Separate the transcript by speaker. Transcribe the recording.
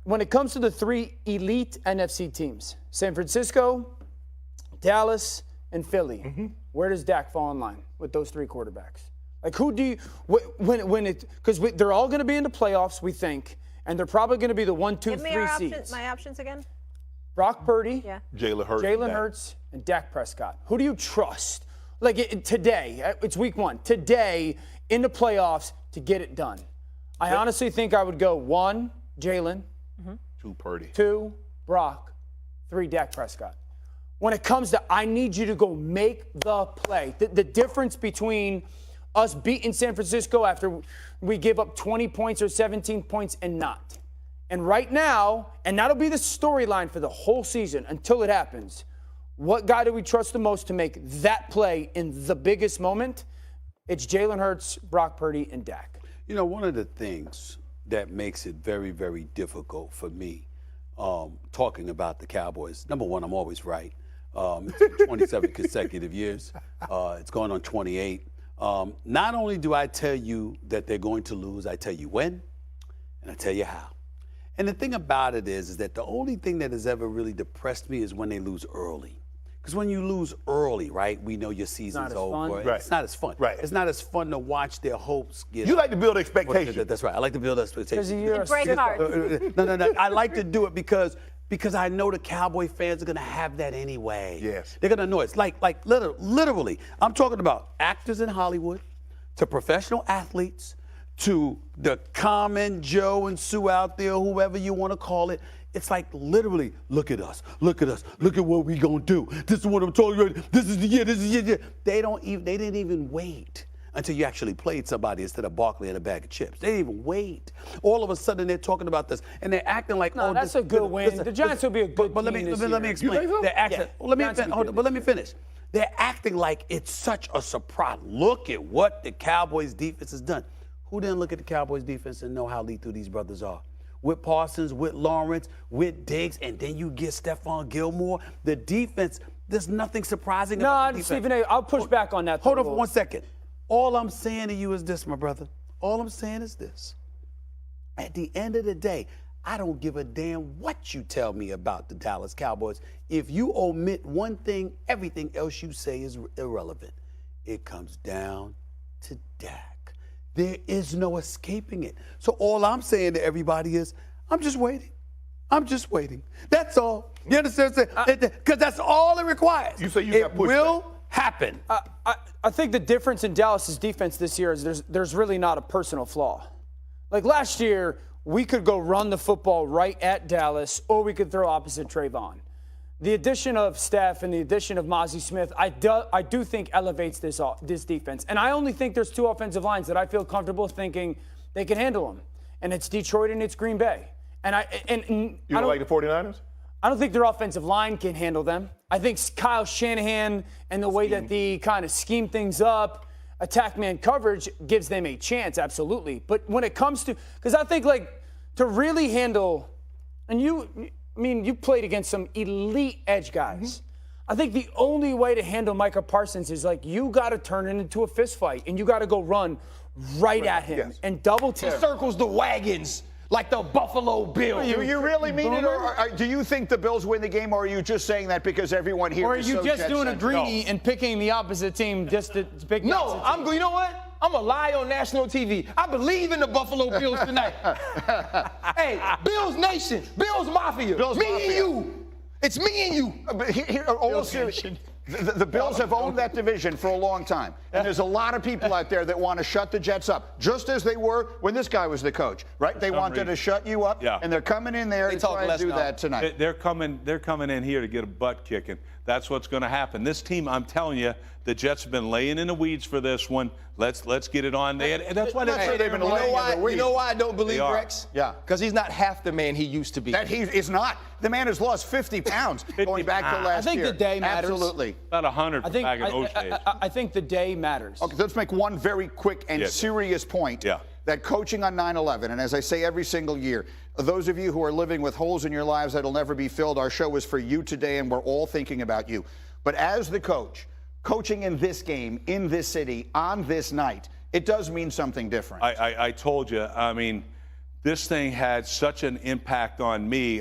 Speaker 1: when it comes to the three elite NFC teams, San Francisco, Dallas, and Philly, where does Dak fall in line with those three quarterbacks? Like, who do you because they're all going to be in the playoffs, we think, and they're probably going to be the 1, 2, 3 seeds.
Speaker 2: My options again.
Speaker 1: Brock Purdy,
Speaker 3: Jalen
Speaker 1: Hurts, and Dak Prescott. Who do you trust? Like today, it's week 1. Today in the playoffs to get it done. I honestly think I would go 1, Jalen,
Speaker 3: 2, Purdy,
Speaker 1: 2, Brock, 3, Dak Prescott. When it comes to I need you to go make the play, the difference between us beating San Francisco after we give up 20 points or 17 points and not. And right now, and that'll be the storyline for the whole season until it happens, what guy do we trust the most to make that play in the biggest moment? It's Jalen Hurts, Brock Purdy, and Dak.
Speaker 4: You know, one of the things that makes it very, very difficult for me talking about the Cowboys, number one, I'm always right. It's been 27 consecutive years. It's going on 28. Not only do I tell you that they're going to lose, I tell you when, and I tell you how. And the thing about it is that the only thing that has ever really depressed me is when they lose early. Because when you lose early, right, we know your season's over.
Speaker 3: Right.
Speaker 4: It's not as fun.
Speaker 3: Right.
Speaker 4: It's not as fun to watch their hopes get.
Speaker 3: You like to build expectations.
Speaker 4: That's right. I like to build expectations.
Speaker 1: Because
Speaker 2: break hearts.
Speaker 4: No. I like to do it because I know the Cowboy fans are going to have that anyway.
Speaker 3: Yes.
Speaker 4: They're going to know it. It's like literally, I'm talking about actors in Hollywood, to professional athletes, to the common Joe and Sue out there, whoever you want to call it. It's like literally, look at us, look at what we gonna do. This is what I'm telling you. This is the year. They didn't even wait until you actually played somebody instead of Barkley and a bag of chips. They didn't even wait. All of a sudden they're talking about this and they're acting like,
Speaker 1: no, that's a good win. The Giants will be a good
Speaker 4: but
Speaker 1: team
Speaker 4: let me
Speaker 1: this year.
Speaker 4: explain.
Speaker 3: So?
Speaker 4: They're acting.
Speaker 1: Yeah.
Speaker 4: Well, let me finish. They're acting like it's such a surprise. Look at what the Cowboys defense has done. Who didn't look at the Cowboys defense and know how lethal these brothers are? With Parsons, with Lawrence, with Diggs, and then you get Stephon Gilmore. The defense, there's nothing surprising about the defense.
Speaker 1: Stephen A., I'll push back on that.
Speaker 4: Hold on for 1 second. All I'm saying to you is this, my brother. All I'm saying is this. At the end of the day, I don't give a damn what you tell me about the Dallas Cowboys. If you omit one thing, everything else you say is irrelevant. It comes down to Dak. There is no escaping it. So all I'm saying to everybody is, I'm just waiting. I'm just waiting. That's all. You understand what I'm saying? Because that's all it requires.
Speaker 3: You say you got
Speaker 4: it
Speaker 3: pushback.
Speaker 4: will happen.
Speaker 1: I think the difference in Dallas's defense this year is there's really not a personal flaw. Like last year, we could go run the football right at Dallas, or we could throw opposite Trayvon. The addition of Steph and the addition of Mozzie Smith, I do think elevates this defense. And I only think there's 2 offensive lines that I feel comfortable thinking they can handle them. And it's Detroit and it's Green Bay. And
Speaker 3: You don't like the 49ers?
Speaker 1: I don't think their offensive line can handle them. I think Kyle Shanahan and the way that they kind of scheme things up, attack man coverage gives them a chance, absolutely. But when it comes to, because I think like to really handle, and you played against some elite edge guys. I think the only way to handle Micah Parsons is like you got to turn it into a fist fight and you got to go run right at him and double team.
Speaker 5: He circles the wagons like the Buffalo Bills.
Speaker 6: Do you really mean it, or do you think the Bills win the game, or are you just saying that because everyone here is so
Speaker 1: Or are you just doing a
Speaker 6: jet-set?
Speaker 1: greenie and picking the opposite team just to pick?
Speaker 5: No, you know what? I'm going to lie on national TV. I believe in the Buffalo Bills tonight. Hey, Bills Nation, Bills Mafia,
Speaker 6: Bills
Speaker 5: me
Speaker 6: Mafia.
Speaker 5: and you. It's me and you.
Speaker 6: But here, all serious, the Bills have owned that division for a long time. And there's a lot of people out there that want to shut the Jets up, just as they were when this guy was the coach, right? They wanted to shut you up, and they're coming in there to try and do that tonight.
Speaker 7: They're coming in here to get a butt kicking. That's what's going to happen. This team, I'm telling you, the Jets have been laying in the weeds for this one. Let's get it on. That's why they've been laying in the weeds.
Speaker 5: You know why I don't believe Rex?
Speaker 6: Yeah.
Speaker 5: Because he's not half the man he used to be.
Speaker 6: That he is not. The man has lost 50 pounds going back to last year.
Speaker 1: I think the day matters.
Speaker 6: Absolutely.
Speaker 7: About 100 back in those days.
Speaker 1: I think the day matters.
Speaker 6: Okay, let's make one very quick and serious point.
Speaker 7: Yeah.
Speaker 6: That coaching on 9/11, and as I say every single year, those of you who are living with holes in your lives that'll never be filled, our show is for you today, and we're all thinking about you. But as the coach, coaching in this game, in this city, on this night, it does mean something different.
Speaker 7: I told you, I mean, this thing had such an impact on me.